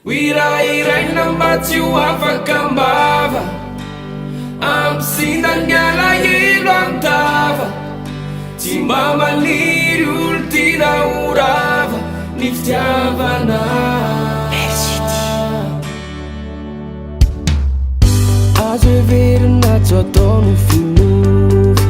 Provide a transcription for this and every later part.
Wirahirahina mba tsy ho afaka ambava ampisindangiala hilo antava tsy mba maniry olo tina horava ny fitiavana azo everina tsy atao no filovy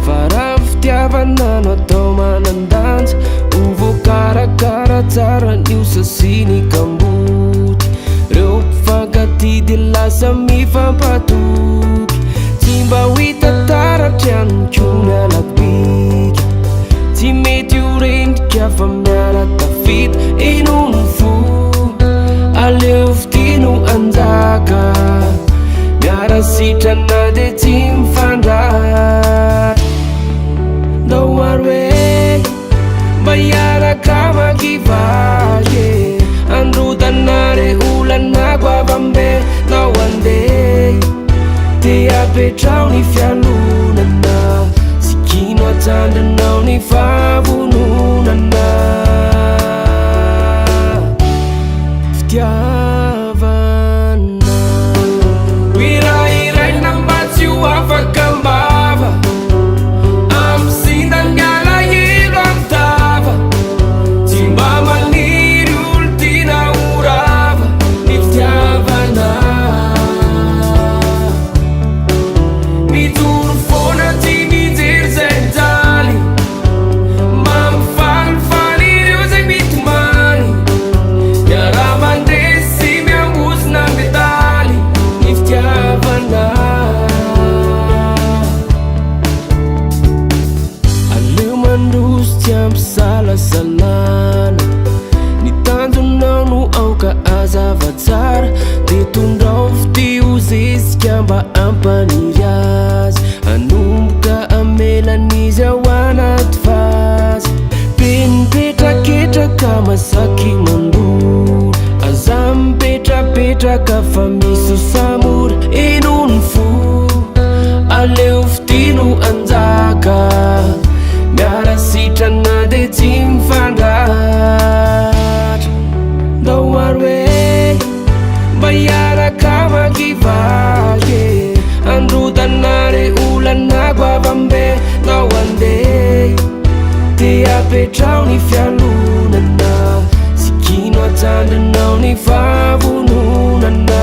fa raha ny fitiavana no atao manandanja ho voakarakara tsara nio sasiny kamboty reo mpifankaty lasa mifampatoky tsy mba ho hitataratra anokony alabika tsy mety ho rendrika fa miara tafita ino no fo aleo fitino anjaka miara sitrana de tsy mifandratra ndao aro hoe mba hiaraka makivaky androtanare olana goavambe nao andeha te apetrao ny fialonana sy kino atsandranao ny favononana fitiavana wirahirahina mba tsy ho afaka ambava ampisindangiala hilo antava tsy mba maniry olo tina horava ny fitiavana mitoro fona tsy mijery zay jaly mamifalifaly ireo zay mitomany miara mandresy miambozina metaly ny fitiavana aleo mandroso tsy ampysalasalana ny tanjonao no aoka azava tsara de tondrao fitio zesika mba ampaniry azy anomboka amelan'izy ao anaty vazy be nipetraketraka masaky mandoro aza mipetrapetraka fa misy samora ino ny fo aleo fitino anjaka miara sitrana de tsy mifandratra ndao aro hoe mba hiaraka makivaky androtanare olana goavambe nao andeha te apetrao ny fialonana sy kino atsandranao ny favononana